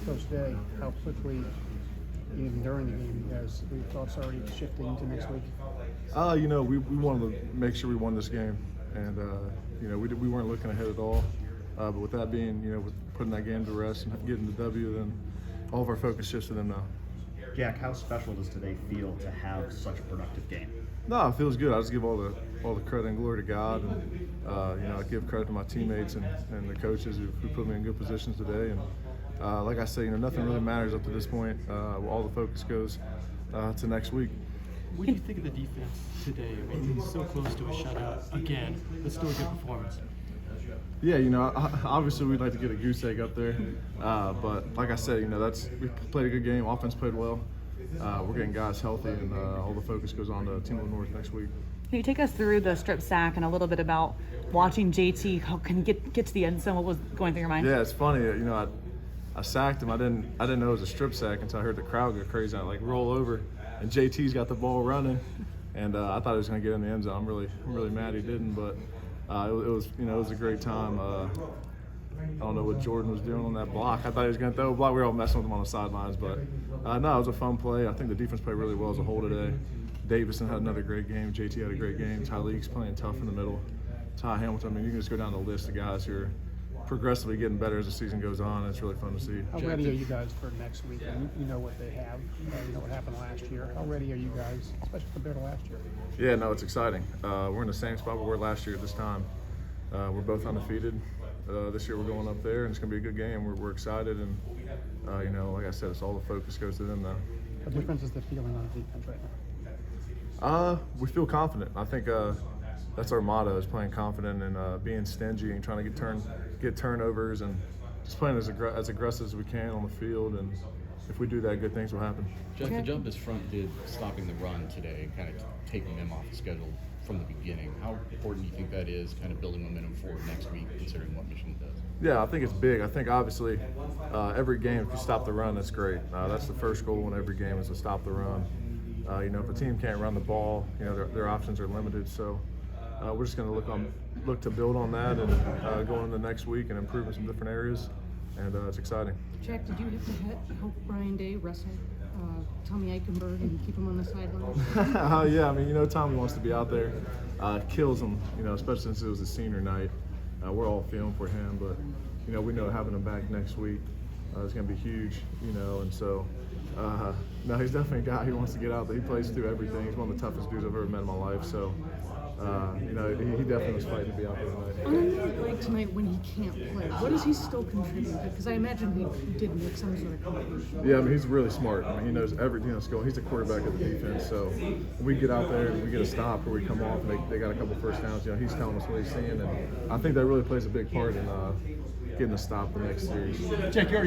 Coach Day, how quickly, even during the game, you guys, your thoughts already shifting into next week? We wanted to make sure we won this game, and we weren't looking ahead at all. But with that being, with putting that game to rest and getting the W, then all of our focus shifts to them now. Jack, how special does today feel to have such a productive game? No, it feels good. I just give all the credit and glory to God, and I give credit to my teammates and the coaches who put me in good positions today. And like I say, nothing really matters up to this point. All the focus goes to next week. What do you think of the defense today? I mean, it's so close to a shutout again, but still a good performance. Yeah, obviously we'd like to get a goose egg up there, but like I said, we played a good game. Offense played well. We're getting guys healthy, and all the focus goes on to Team of the North next week. Can you take us through the strip sack and a little bit about watching JT? How can get to the end zone? What was going through your mind? Yeah, it's funny. I sacked him. I didn't know it was a strip sack until I heard the crowd go crazy. I roll over, and JT's got the ball running, and I thought he was going to get in the end zone. I'm really mad he didn't, but it was a great time. I don't know what Jordan was doing on that block. I thought he was going to throw a block. We were all messing with him on the sidelines, but no, it was a fun play. I think the defense played really well as a whole today. Davison had another great game. JT had a great game. Tyleek's playing tough in the middle. Ty Hamilton. I mean, you can just go down the list of guys who are progressively getting better as the season goes on. It's really fun to see. How ready are you guys for next week? You know what they have. You know what happened last year. How ready are you guys, especially compared to last year? Yeah, no, it's exciting. We're in the same spot we were last year at this time. We're both undefeated. This year we're going up there, and it's going to be a good game. We're excited, and like I said, it's all the focus goes to them now. What difference is the feeling on the defense right now? We feel confident. I think that's our motto: is playing confident and being stingy and trying to get turnovers and just playing as aggressive as we can on the field. And if we do that, good things will happen. Jack, the jump this front did stopping the run today and kind of taking them off the schedule from the beginning. How important do you think that is, kind of building momentum forward next week, considering what Michigan does? Yeah, I think it's big. I think obviously every game, if you stop the run, that's great. That's the first goal in every game is to stop the run. If a team can't run the ball, their options are limited. So we're just going to look to build on that and go into the next week and improve in some different areas. And it's exciting. Jack, did you have to help Brian Day wrestle Tommy Eichenberg and keep him on the sideline? Yeah, I mean, Tommy wants to be out there. Kills him, especially since it was his senior night. We're all feeling for him, but, we know having him back next week is going to be huge, and so, no, he's definitely a guy who wants to get out there. He plays through everything. He's one of the toughest dudes I've ever met in my life, so, he definitely was fighting to be out there tonight. On a night like tonight when he can't play, what does he still contribute? Because I imagine he did make some sort of contribution. Yeah, I mean, he's really smart. I mean, he knows everything that's going. He's the quarterback of the defense, so when we get out there and we get a stop or we come off and they got a couple first downs, he's telling us what he's seeing, and I think that really plays a big part in getting a stop the next series. Jack, have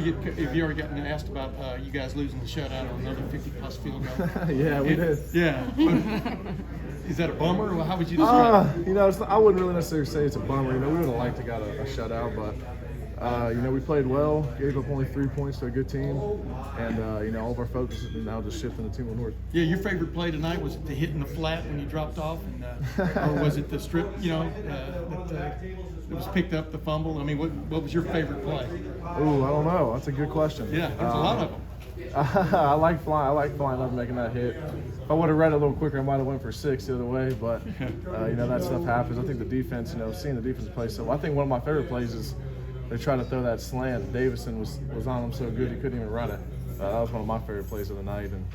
you already gotten asked about you guys losing the shutout on another 50-plus field goal? Yeah, we did. Yeah. Is that a bummer, or how would you describe it? I wouldn't really necessarily say it's a bummer. We would have liked to got a shutout, but we played well, gave up only 3 points to a good team, and all of our focus is now just shifting to Team of the North. Yeah, your favorite play tonight, was it the hit in the flat when you dropped off, and or was it the strip? That it was picked up, the fumble. I mean, what was your favorite play? Ooh, I don't know. That's a good question. Yeah, there's a lot of them. I like flying up, making that hit. If I would have read it a little quicker, I might have went for 6 the other way. But that stuff happens. I think the defense, seeing the defense play. So I think one of my favorite plays is they tried to throw that slant. Davison was on him so good he couldn't even run it. That was one of my favorite plays of the night. And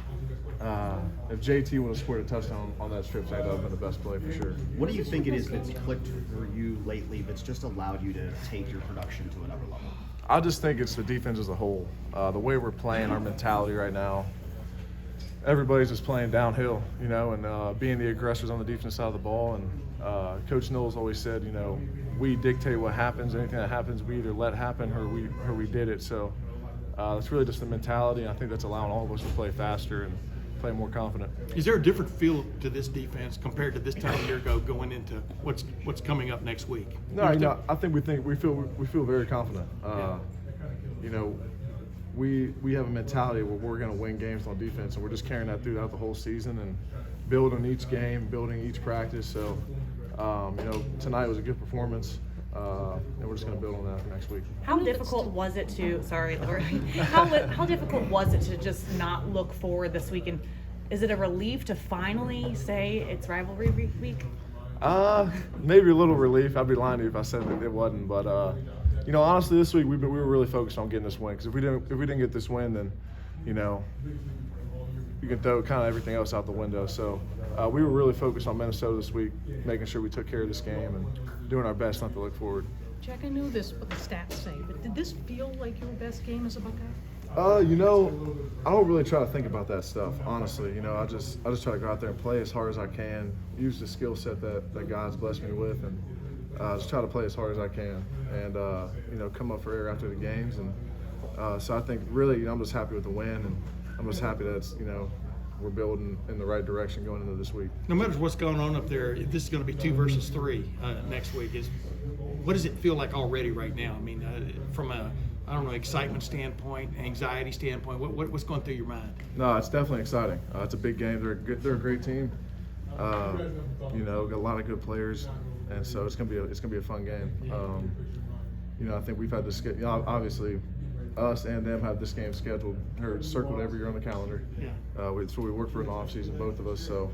if JT would have scored a touchdown on that strip sack, that would have been the best play for sure. What do you think it is that's clicked for you lately that's just allowed you to take your production to another level? I just think it's the defense as a whole. The way we're playing, our mentality right now, everybody's just playing downhill, and being the aggressors on the defense side of the ball. And Coach Knowles always said, we dictate what happens. Anything that happens, we either let happen or we did it. So it's really just the mentality, and I think that's allowing all of us to play faster and play more confident. Is there a different feel to this defense compared to this time a year ago, going into what's coming up next week? No, I think we feel very confident. We have a mentality where we're going to win games on defense, and we're just carrying that throughout the whole season and building each game, building each practice. So, tonight was a good performance. and we're just going to build on that for next week. How difficult was it to, sorry, Laura, how difficult was it to just not look forward this week? And is it a relief to finally say it's rivalry week? Maybe a little relief. I'd be lying to you if I said that it wasn't. But you know, honestly, this week we were really focused on getting this win. Because if we didn't get this win, then you know, you can throw kind of everything else out the window. So we were really focused on Minnesota this week, making sure we took care of this game and doing our best not to look forward. Jack, I know this, what the stats say, but did this feel like your best game as a Buckeye? You know, I don't really try to think about that stuff, honestly. You know, I just try to go out there and play as hard as I can, use the skill set that God's blessed me with, and just try to play as hard as I can, and you know, come up for air after the games. And so I think really, you know, I'm just happy with the win, and I'm just happy that it's, you know, we're building in the right direction going into this week. No matter what's going on up there, if this is going to be 2 versus 3 next week, what does it feel like already right now? I mean, from a excitement standpoint, anxiety standpoint, what's going through your mind? No, it's definitely exciting. It's a big game. They're a great team. You know, got a lot of good players, and so it's gonna be a fun game. You know, I think we've had this. You know, obviously, us and them have this game scheduled or circled every year on the calendar. Yeah. So we work for an off season, both of us. So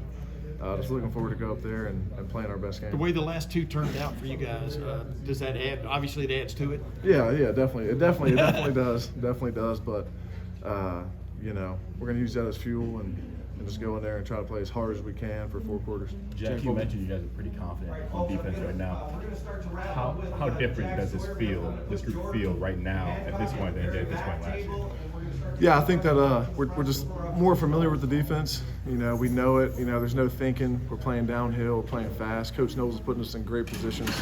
just looking forward to go up there and playing our best game. The way the last 2 turned out for you guys, does that add? Obviously, it adds to it. Yeah, definitely. It definitely does. Definitely does. But you know, we're gonna use that as fuel and just go in there and try to play as hard as we can for 4 quarters. Jack, you mentioned you guys are pretty confident on defense right now. How different does this group feel right now at this point than it did at this point last year? Yeah, I think that we're just more familiar with the defense. You know, we know it. You know, there's no thinking. We're playing downhill, we're playing fast. Coach Knowles is putting us in great positions.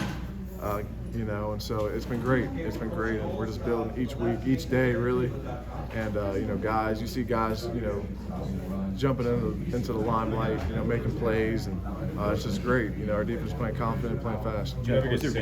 You know, and so it's been great. It's been great, and we're just building each week, each day, really. And you know, guys, you see guys, you know, jumping into the limelight, you know, making plays, and it's just great. You know, our defense is playing confident, playing fast. Jack, is there